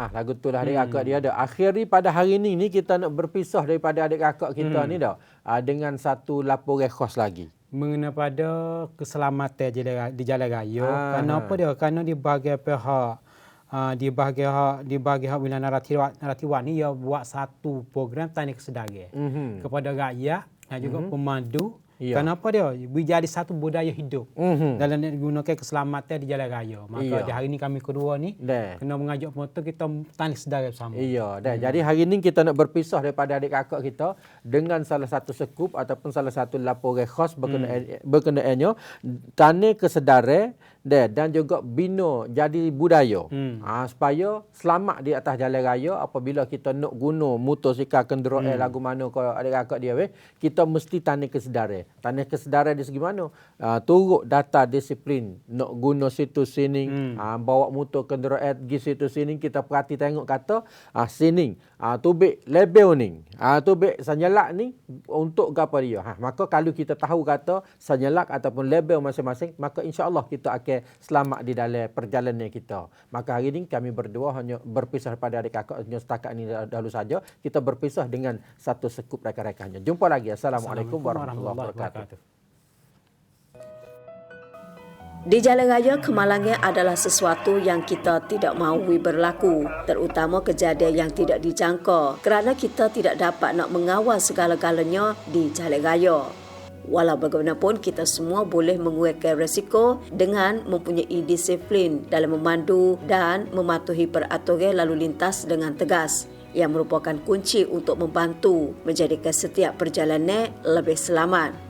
Lagu tu lah adik kakak dia dah. Akhiri pada hari ni kita nak berpisah daripada adik kakak kita ni dah. Dengan satu laporan khas lagi. Mengenai pada keselamatan di jalan raya. Kenapa dia? Kerana di bahagian pihak di bahagian wilayah Naratiwan ni ia buat satu program tanya kesedaran kepada rakyat dan juga pemandu. Kenapa dia? Menjadi satu budaya hidup dalam gunakan keselamatan di jalan raya. Maka di hari ni kami kedua ni kena mengajak motor kita tanya kesedaran bersama. Jadi hari ni kita nak berpisah daripada adik kakak kita dengan salah satu sekup ataupun salah satu laporan khas berkenaannya tanya kesedaran dan juga bina jadi budaya. Supaya selamat di atas jalan raya apabila kita nak guna motosikal kenderaan lagu mana ke adik kakak dia kita mesti tanya kesedaran. Tanya kesedaran di segi mana? Turut data disiplin nak guna situ sini, bawa motor kenderaan pergi situ sini kita perhati tengok kata sini tubik label ni. Tubik sanyalak ni untuk apa dia? Maka kalau kita tahu kata sanyalak ataupun label masing-masing, maka insya-Allah kita akan selamat di dalam perjalanan kita. Maka hari ini kami berdua hanya berpisah pada adik kakak hanya setakat ini dahulu saja. Kita berpisah dengan satu sekup rekan-rekannya. Jumpa lagi. Assalamualaikum warahmatullahi wabarakatuh. Di jalan raya kemalangan adalah sesuatu yang kita tidak mahui berlaku, terutama kejadian yang tidak dijangka kerana kita tidak dapat nak mengawal segala-galanya di jalan raya. Walau bagaimanapun, kita semua boleh mengurangkan risiko dengan mempunyai disiplin dalam memandu dan mematuhi peraturan lalu lintas dengan tegas yang merupakan kunci untuk membantu menjadikan setiap perjalanan lebih selamat.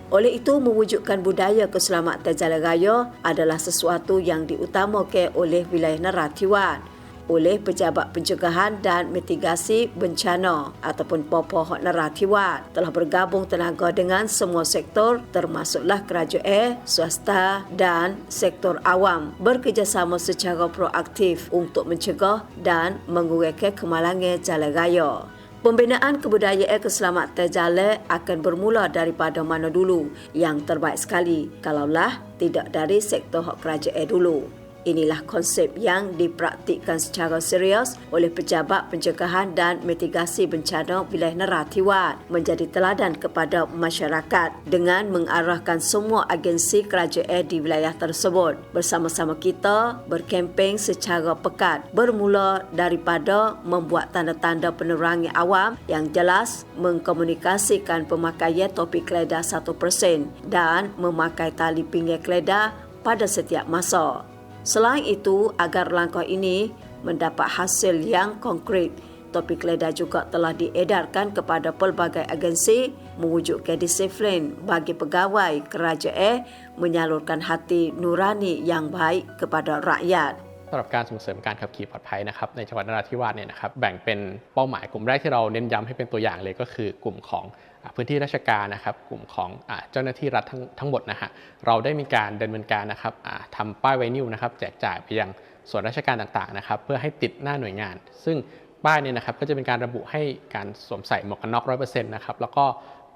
Oleh itu, mewujudkan budaya keselamatan jalan raya adalah sesuatu yang diutamakan oleh wilayah Naratiwan, oleh Pejabat Pencegahan dan Mitigasi Bencana ataupun POPOH Naratiwan telah bergabung tenaga dengan semua sektor termasuklah kerajaan, swasta dan sektor awam bekerjasama secara proaktif untuk mencegah dan mengurangkan kemalangan jalan raya. Pembinaan kebudayaan keselamatan jalan akan bermula daripada mana dulu? Yang terbaik sekali kalaulah tidak dari sektor hak kerajaan dulu. Inilah konsep yang dipraktikkan secara serius oleh Pejabat Pencegahan dan Mitigasi Bencana Wilayah Naratiwan menjadi teladan kepada masyarakat dengan mengarahkan semua agensi kerajaan di wilayah tersebut bersama-sama kita berkempen secara pekat bermula daripada membuat tanda-tanda penerangan awam yang jelas, mengkomunikasikan pemakaian topi keledar 1% dan memakai tali pinggir keledar pada setiap masa. Selain itu, agar langkah ini mendapat hasil yang konkret, topi keledar juga telah diedarkan kepada pelbagai agensi mewujudkan disiplin bagi pegawai kerajaan menyalurkan hati nurani yang baik kepada rakyat. สำหรับการส่งเสริมการขับขี่ปลอดภัยนะครับในจังหวัดนราธิวาสเนี่ยนะครับแบ่งเป็นเป้าหมายกลุ่มแรกที่เราเน้นย้ำให้เป็นตัวอย่างเลยก็คือกลุ่มของพื้นที่ราชการนะครับกลุ่มของเจ้าหน้าที่รัฐทั้งหมดนะฮะเราได้มีการดำเนินการนะครับทำป้ายไวนิลนะครับแจกจ่ายไปยังส่วนราชการต่างๆนะครับเพื่อให้ติดหน้าหน่วยงานซึ่งป้ายเนี่ยนะครับก็จะเป็นการระบุให้การสวมใส่หมวกกันน็อก 100% นะครับแล้วก็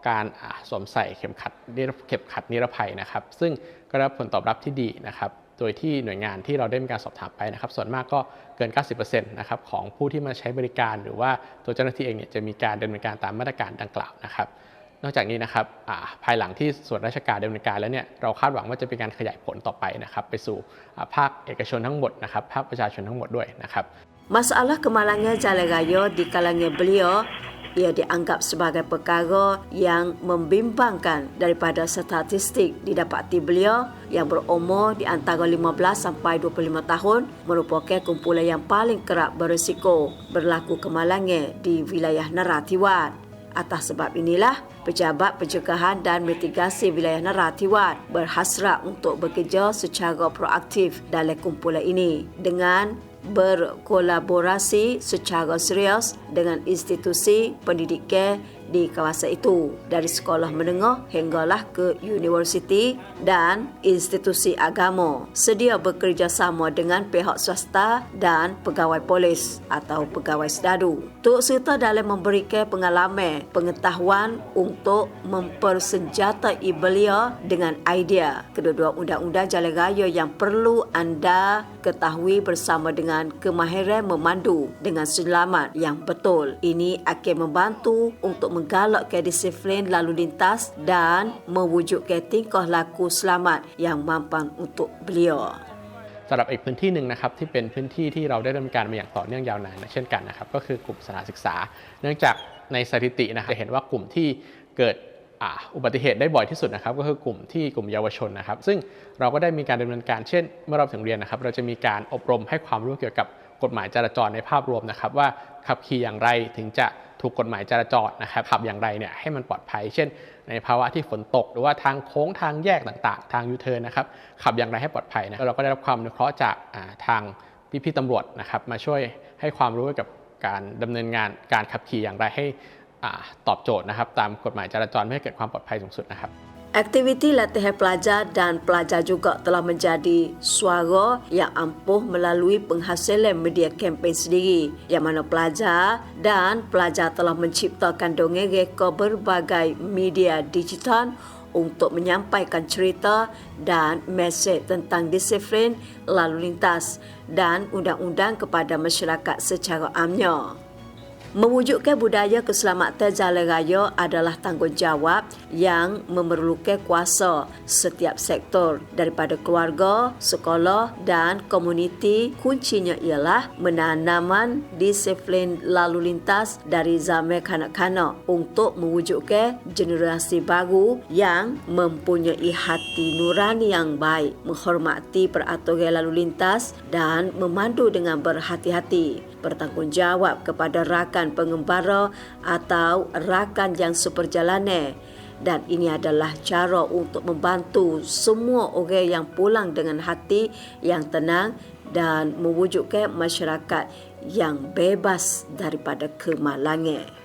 การสวมใส่เข็มขัดนิรภัยนะครับซึ่งก็ได้รับผลตอบรับที่ดีนะครับโดยที่หน่วยงานที่เราได้มีการสอบถามไปนะครับส่วนมากก็เกิน 90% นะครับของผู้ที่มาใช้บริการหรือว่าตัวเจ้าหน้าที่เองเนี่ยจะมีการดำเนินการตามมาตรการดังกล่าวนะครับนอกจากนี้นะครับภายหลังที่ส่วนราชการดำเนินการแล้วเนี่ยเราคาดหวังว่าจะเป็นการขยายผลต่อไปนะครับไปสู่ภาคเอกชนทั้งหมดนะครับภาคประชาชนทั้งหมดด้วยนะครับ Masalah kemalangan jalan raya di kalangan beliau ia dianggap sebagai perkara yang membimbangkan daripada statistik didapati beliau yang berumur di antara 15 sampai 25 tahun merupakan kumpulan yang paling kerap berisiko berlaku kemalangan di wilayah Naratiwan. Atas sebab inilah, Pejabat Pencegahan dan Mitigasi Wilayah Naratiwan berhasrat untuk bekerja secara proaktif dalam kumpulan ini dengan berkolaborasi secara serius dengan institusi pendidikan di kawasan itu, dari sekolah menengah hinggalah ke universiti dan institusi agama, sedia bekerjasama dengan pihak swasta dan pegawai polis atau pegawai sedadu. Turut serta dalam memberikan pengalaman, pengetahuan untuk mempersenjatai belia dengan idea kedua-dua undang-undang jalan raya yang perlu anda ketahui bersama dengan kemahiran memandu dengan selamat yang betul. Ini akan membantu untuk menggalakkan disiplin lalu lintas dan mewujudkan tingkah laku selamat yang mampan untuk belia. สำหรับอีกพื้นที่หนึ่งนะครับที่เป็นพื้นที่ที่เราได้ดำเนินการมาอย่างต่อเนื่องยาวนานเช่นกันนะครับก็คือกลุ่มสถานศึกษาเนื่องจากในสถิตินะครับจะเห็นว่ากลุ่มที่เกิดอุบัติเหตุได้บ่อยที่สุดนะครับก็คือกลุ่มเยาวชนนะครับซึ่งเราก็ได้มีการดำเนินการเช่นเมื่อเราถึงเรียนนะครับเราจะมีการอบรมให้ความรู้เกี่ยวกับกฎหมายจราจรในภาพรวมนะครับว่าขับขี่อย่างไรถึงจะถูกกฎหมายจราจรนะครับขับอย่างไรเนี่ยให้มันปลอดภัยเช่นในภาวะที่ฝนตกหรือว่าทางโค้งทางแยกต่างๆทางยูเทิร์นนะครับขับอย่างไรให้ปลอดภัยนะเราก็ได้รับความอนุเคราะห์จากทางพี่ๆตำรวจนะครับมาช่วยให้ความรู้เกี่ยวกับการดำเนินงานการขับขี่อย่างไรให้ตอบโจทย์นะครับตามกฎหมายจราจรเพื่อให้เกิดความปลอดภัยสูงสุดนะครับ Aktiviti latihan pelajar dan pelajar juga telah menjadi suara yang ampuh melalui penghasilan media kempen sendiri, yang mana pelajar dan pelajar telah menciptakan dongeng reka berbagai media digital untuk menyampaikan cerita dan mesej tentang disiplin lalu lintas dan undang-undang kepada masyarakat secara amnya. Mewujudkan budaya keselamatan jalan raya adalah tanggungjawab yang memerlukan kuasa setiap sektor daripada keluarga, sekolah dan komuniti. Kuncinya ialah menanaman disiplin lalu lintas dari zaman kanak-kanak untuk mewujudkan generasi baru yang mempunyai hati nurani yang baik, menghormati peraturan lalu lintas dan memandu dengan berhati-hati, bertanggungjawab kepada rakan pengembara atau rakan yang seperjalanan, dan ini adalah cara untuk membantu semua orang yang pulang dengan hati yang tenang dan mewujudkan masyarakat yang bebas daripada kemalangan.